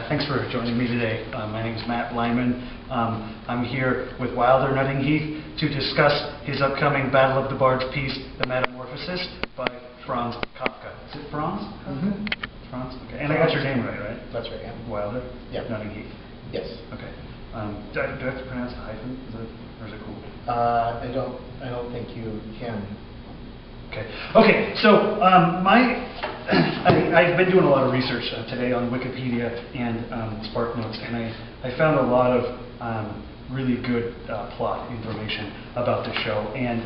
Thanks for joining me today. My name is Matt Lyman. I'm here with Wilder Nutting Heath to discuss his upcoming Battle of the Bards piece, The Metamorphosis, by Franz Kafka. Is it Franz? Mm-hmm. Franz? Okay. And I got your name right? That's right, yeah. Wilder? Yeah. Nutting Heath? Yes. Okay. Do I have to pronounce the hyphen? Or is it cool? I don't think you can. Okay, so I've been doing a lot of research today on Wikipedia and SparkNotes, and I found a lot of really good plot information about the show. And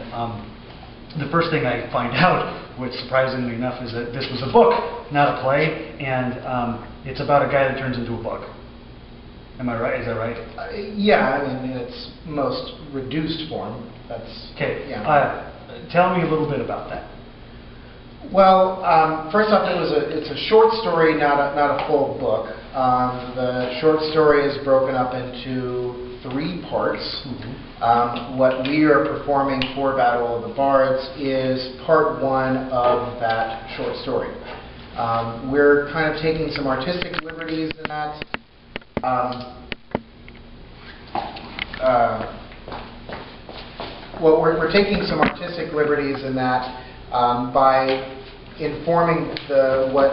the first thing I find out, which surprisingly enough, is that this was a book, not a play, and it's about a guy that turns into a bug. Am I right? Is that right? Yeah, I mean, in its most reduced form. That's okay. Yeah. Tell me a little bit about that. Well, first off, it's a short story, not a full book. The short story is broken up into 3 parts. Mm-hmm. What we are performing for Battle of the Bards is part 1 of that short story. We're kind of taking some artistic liberties in that. Well, we're taking some artistic liberties in that by informing what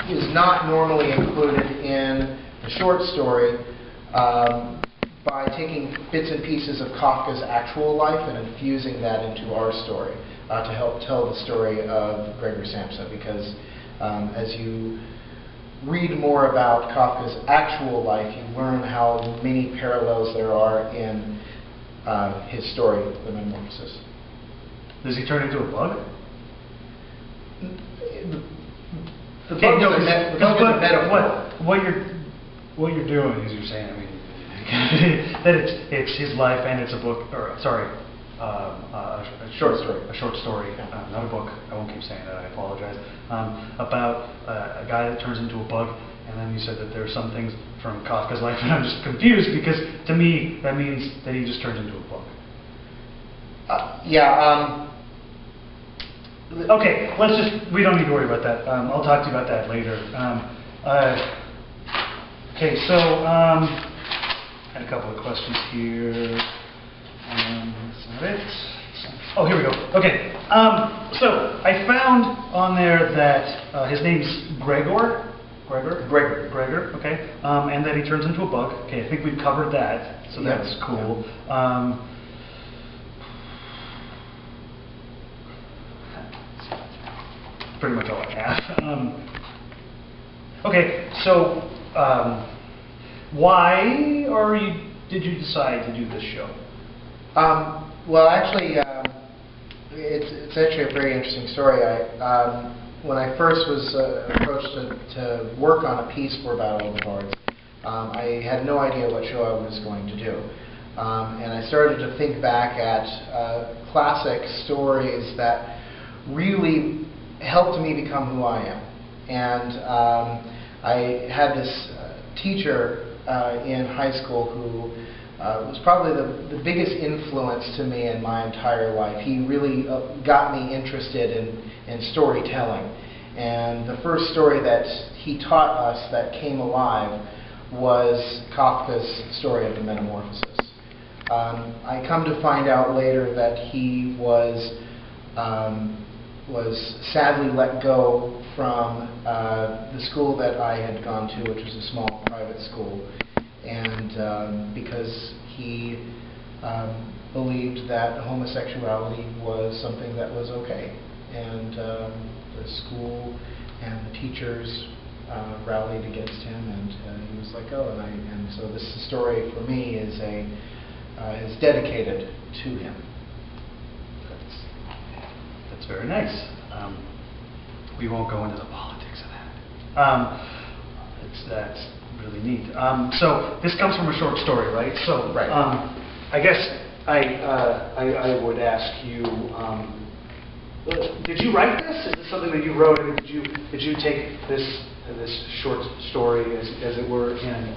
is not normally included in the short story by taking bits and pieces of Kafka's actual life and infusing that into our story to help tell the story of Gregor Samsa, because as you read more about Kafka's actual life, you learn how many parallels there are in his story, The Metamorphosis. Does he turn into a bug? The bug is a metaphor. What you're doing is you're saying, I mean, that it's his life and it's a book, or sorry, a short story. A short story, not a book. I won't keep saying that. I apologize. About a guy that turns into a bug, and then you said that there are some things from Kafka's life, and I'm just confused because to me that means that he just turns into a bug. Okay, we don't need to worry about that. I'll talk to you about that later. Okay, so I had a couple of questions here. That's not it. Oh, here we go. Okay, so I found on there that his name's Gregor, okay, and that he turns into a bug. Okay, I think we've covered that, so that's cool. Yeah. Pretty much all I have. Okay, so why did you decide to do this show? Well, actually, it's actually a very interesting story. When I first was approached to work on a piece for Battle of the Bards, I had no idea what show I was going to do. And I started to think back at classic stories that really helped me become who I am. And I had this teacher in high school who was probably the biggest influence to me in my entire life. He really got me interested in storytelling. And the first story that he taught us that came alive was Kafka's story of The Metamorphosis. I come to find out later that he was sadly let go from the school that I had gone to, which was a small private school, and because he believed that homosexuality was something that was okay, and the school and the teachers rallied against him, and he was let go, and so this story for me is dedicated to him. That's very nice. We won't go into the politics of that. That's really neat. So this comes from a short story, right? So right. I guess I would ask you, did you write this? Is this something that you wrote? And did you take this short story, as it were, and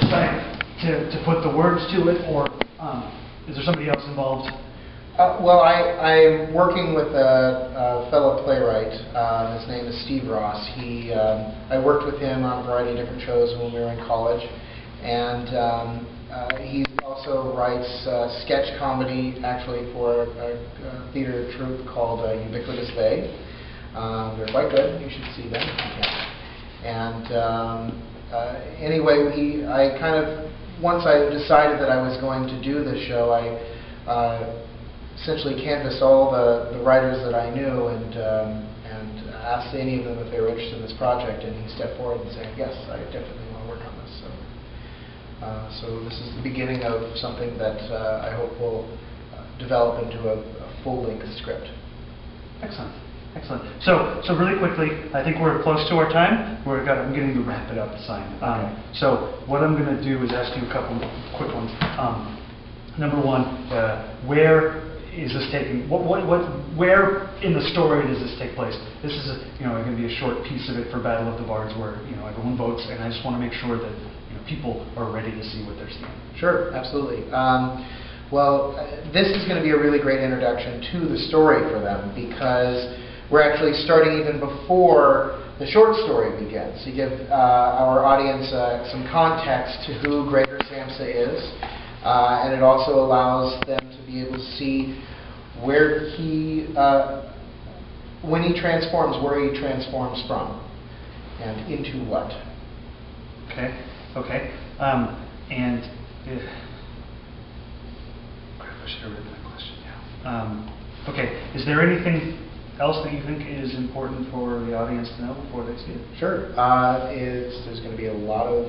decide to put the words to it, or is there somebody else involved? Well, I'm working with a fellow playwright. His name is Steve Ross. I worked with him on a variety of different shows when we were in college, and he also writes sketch comedy, actually, for a theater troupe called Ubiquitous Bay. They're quite good. You should see them if you can. And anyway, once I decided that I was going to do this show, I essentially canvassed all the writers that I knew and asked any of them if they were interested in this project, and he stepped forward and said, yes, I definitely want to work on this. So this is the beginning of something that I hope will develop into a full-length script. Excellent. Excellent. So really quickly, I think we're close to our time. I'm getting to wrap it up, Simon. Okay. So what I'm going to do is ask you a couple quick ones. Number one, where is this taking? Where in the story does this take place? This is going to be a short piece of it for Battle of the Bards, where everyone votes, and I just want to make sure that people are ready to see what they're seeing. Sure, absolutely. Well, this is going to be a really great introduction to the story for them, because we're actually starting even before the short story begins, to give our audience some context to who Gregor Samsa is, and it also allows them to be able to see where when he transforms, where he transforms from, and into what. Okay. Crap, I should have written my question down. Okay, is there anything else that you think is important for the audience to know before they see it? Sure. There's going to be a lot of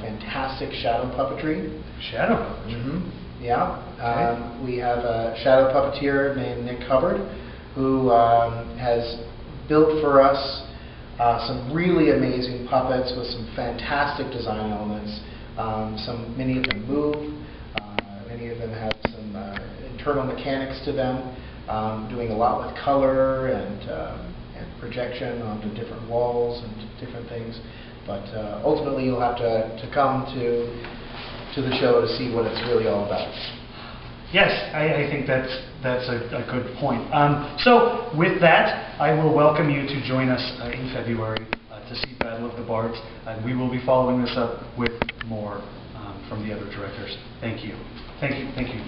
fantastic shadow puppetry. Shadow puppetry? Mm-hmm. Yeah. Okay. We have a shadow puppeteer named Nick Hubbard, who has built for us some really amazing puppets with some fantastic design elements. Many of them move. Many of them have some internal mechanics to them, doing a lot with color and projection onto different walls and different things. But ultimately, you'll have to come to the show to see what it's really all about. Yes, I think that's a good point. So with that, I will welcome you to join us in February to see Battle of the Bards, and we will be following this up with more from the other directors. Thank you. Thank you. Thank you.